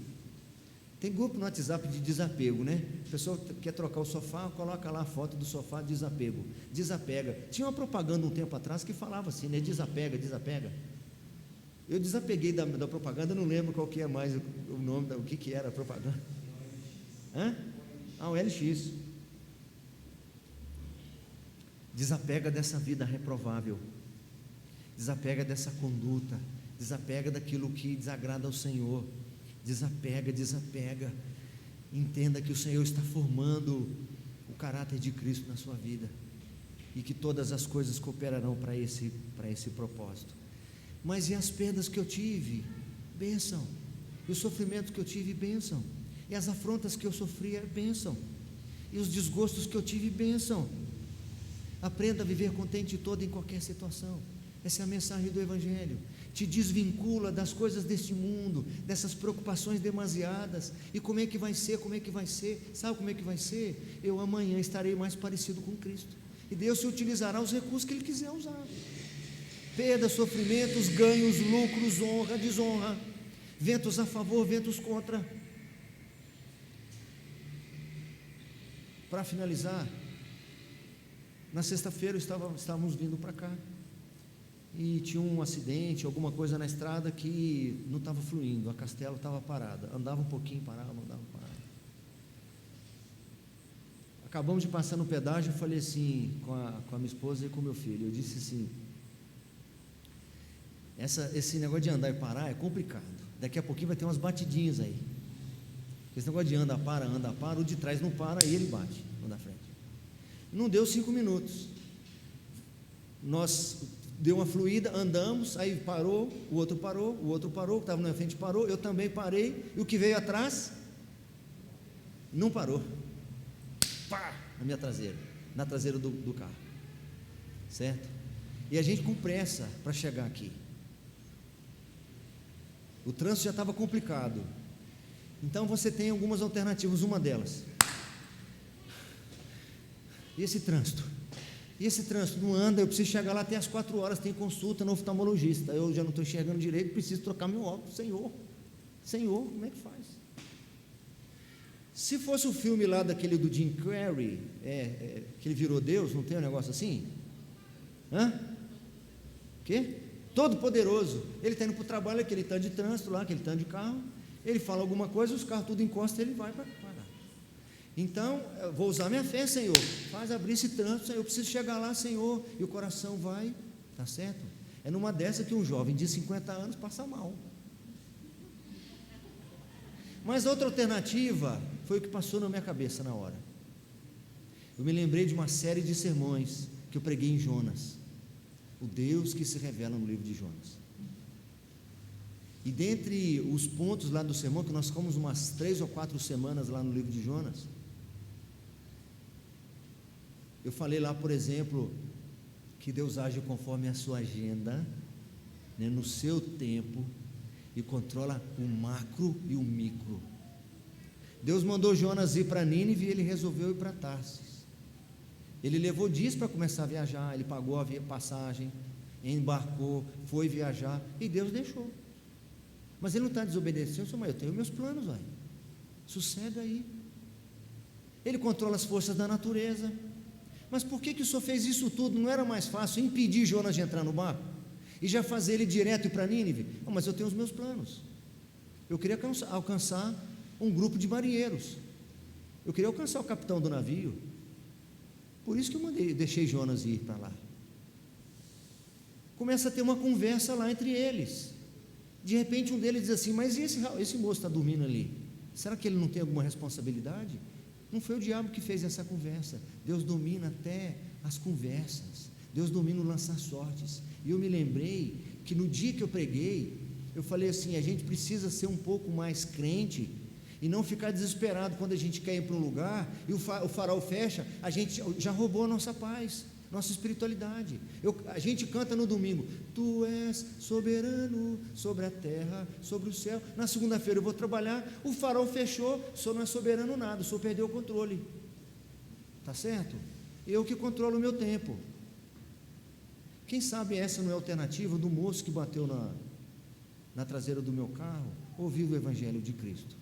Tem grupo no WhatsApp de desapego, né? A pessoa quer trocar o sofá, coloca lá a foto do sofá, desapego, desapega. Tinha uma propaganda um tempo atrás que falava assim, né? Desapega, desapega. Eu desapeguei da propaganda, não lembro qual que é mais o nome, o que era a propaganda. O LX. Desapega dessa vida reprovável. Desapega dessa conduta, desapega daquilo que desagrada ao Senhor, desapega, entenda que o Senhor está formando o caráter de Cristo na sua vida, e que todas as coisas cooperarão para esse propósito. Mas e as perdas que eu tive? Bênção. E os sofrimentos que eu tive? Bênção. E as afrontas que eu sofri? Bênção. E os desgostos que eu tive? Bênção. Aprenda a viver contente em qualquer situação. Essa é a mensagem do Evangelho. Te desvincula das coisas deste mundo, dessas preocupações demasiadas. E como é que vai ser? Sabe como é que vai ser? Eu amanhã estarei mais parecido com Cristo, e Deus se utilizará os recursos que Ele quiser usar. Perdas, sofrimentos, ganhos, lucros, honra, desonra, ventos a favor, ventos contra. Para finalizar, na sexta-feira estávamos vindo para cá, e tinha um acidente, alguma coisa na estrada que não estava fluindo, a Castelo estava parada, andava um pouquinho, parava, andava, parava. Acabamos de passar no pedágio, eu falei assim com a minha esposa e com o meu filho, eu disse assim: esse negócio de andar e parar é complicado, daqui a pouquinho vai ter umas batidinhas aí, esse negócio de anda, para, o de trás não para, aí ele bate, o da frente. Não deu 5 minutos, nós deu uma fluída, andamos, aí parou, o outro parou, o que estava na frente parou, eu também parei, e o que veio atrás não parou, pá, na traseira do carro, certo? E a gente com pressa para chegar aqui, o trânsito já estava complicado. Então você tem algumas alternativas, uma delas, e esse trânsito não anda, eu preciso chegar lá até as 4 horas, tem consulta no oftalmologista, eu já não estou enxergando direito, preciso trocar meu óculos. Senhor, como é que faz? Se fosse o filme lá daquele do Jim Carrey, que ele virou Deus, não tem um negócio assim? Que? Todo poderoso, ele está indo para o trabalho, aquele tanto de trânsito lá, aquele tanto de carro, ele fala alguma coisa, os carros tudo encostam, ele vai para parar. Então, eu vou usar minha fé, Senhor, faz abrir esse trânsito, Senhor, eu preciso chegar lá, Senhor, e o coração vai, tá certo? É numa dessa que um jovem de 50 anos passa mal. Mas outra alternativa foi o que passou na minha cabeça na hora. Eu me lembrei de uma série de sermões que eu preguei em Jonas, o Deus que se revela no livro de Jonas. E dentre os pontos lá do sermão, que nós ficamos umas 3 ou 4 semanas lá no livro de Jonas, eu falei lá, por exemplo, que Deus age conforme a sua agenda, né, no seu tempo, e controla o macro e o micro. Deus mandou Jonas ir para Nínive e ele resolveu ir para Tarsis. Ele levou dias para começar a viajar, ele pagou a passagem, embarcou, foi viajar, e Deus deixou. Mas ele não está desobedecendo. Mas eu tenho meus planos, vai. Sossega aí. Ele controla as forças da natureza. Mas por que o senhor fez isso tudo? Não era mais fácil impedir Jonas de entrar no barco e já fazer ele direto para Nínive? Não, mas eu tenho os meus planos. Eu queria alcançar um grupo de marinheiros. Eu queria alcançar o capitão do navio. Por isso que eu deixei Jonas ir para lá. Começa a ter uma conversa lá entre eles. De repente um deles diz assim: mas e esse moço está dormindo ali? Será que ele não tem alguma responsabilidade? Não foi o diabo que fez essa conversa. Deus domina até as conversas. Deus domina o lançar sortes. E eu me lembrei que no dia que eu preguei, eu falei assim: a gente precisa ser um pouco mais crente e não ficar desesperado quando a gente quer ir para um lugar e o farol fecha, a gente já roubou a nossa paz, nossa espiritualidade. A gente canta no domingo: tu és soberano sobre a terra, sobre o céu. Na segunda-feira eu vou trabalhar, o farol fechou, o senhor não é soberano nada, o senhor perdeu o controle. Está certo? Eu que controlo o meu tempo. Quem sabe essa não é a alternativa do moço que bateu na traseira do meu carro, ouvir o Evangelho de Cristo.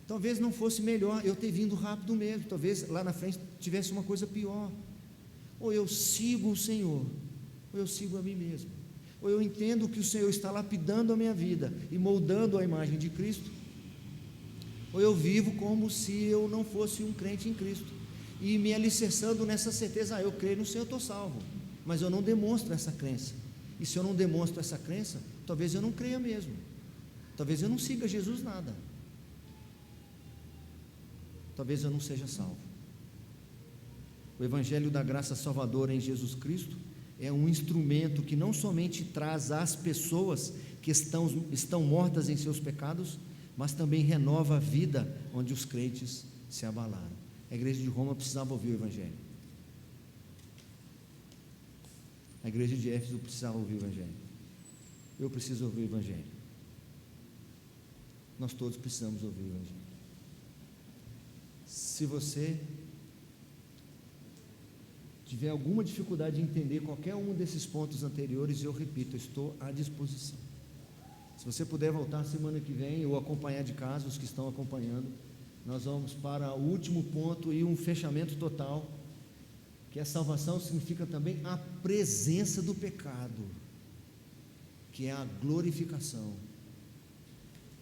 Talvez não fosse melhor eu ter vindo rápido mesmo, talvez lá na frente tivesse uma coisa pior. Ou eu sigo o Senhor, ou eu sigo a mim mesmo. Ou eu entendo que o Senhor está lapidando a minha vida e moldando a imagem de Cristo, ou eu vivo como se eu não fosse um crente em Cristo, e me alicerçando nessa certeza: eu creio no Senhor, eu estou salvo, mas eu não demonstro essa crença. E se eu não demonstro essa crença, talvez eu não creia mesmo, talvez eu não siga Jesus nada, talvez eu não seja salvo. O Evangelho da graça salvadora em Jesus Cristo é um instrumento que não somente traz às pessoas que estão mortas em seus pecados, mas também renova a vida onde os crentes se abalaram. A igreja de Roma precisava ouvir o Evangelho. A igreja de Éfeso precisava ouvir o Evangelho. Eu preciso ouvir o Evangelho. Nós todos precisamos ouvir o Evangelho. Se você tiver alguma dificuldade de entender qualquer um desses pontos anteriores, eu repito, eu estou à disposição. Se você puder voltar semana que vem ou acompanhar de casa, os que estão acompanhando, nós vamos para o último ponto e um fechamento total, que a salvação significa também a presença do pecado, que é a glorificação.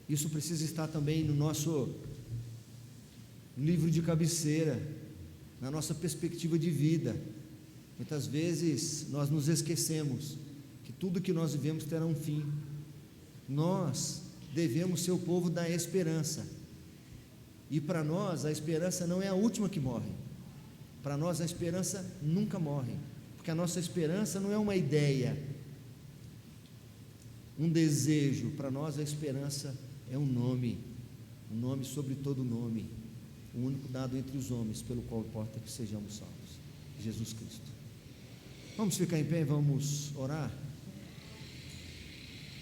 Isso precisa estar também no nosso livro de cabeceira, na nossa perspectiva de vida. Muitas vezes nós nos esquecemos que tudo que nós vivemos terá um fim. Nós devemos ser o povo da esperança, e para nós a esperança não é a última que morre. Para nós a esperança nunca morre, porque a nossa esperança não é uma ideia, um desejo. Para nós a esperança é um nome sobre todo nome, o único dado entre os homens, pelo qual importa que sejamos salvos: Jesus Cristo. Vamos ficar em pé e vamos orar.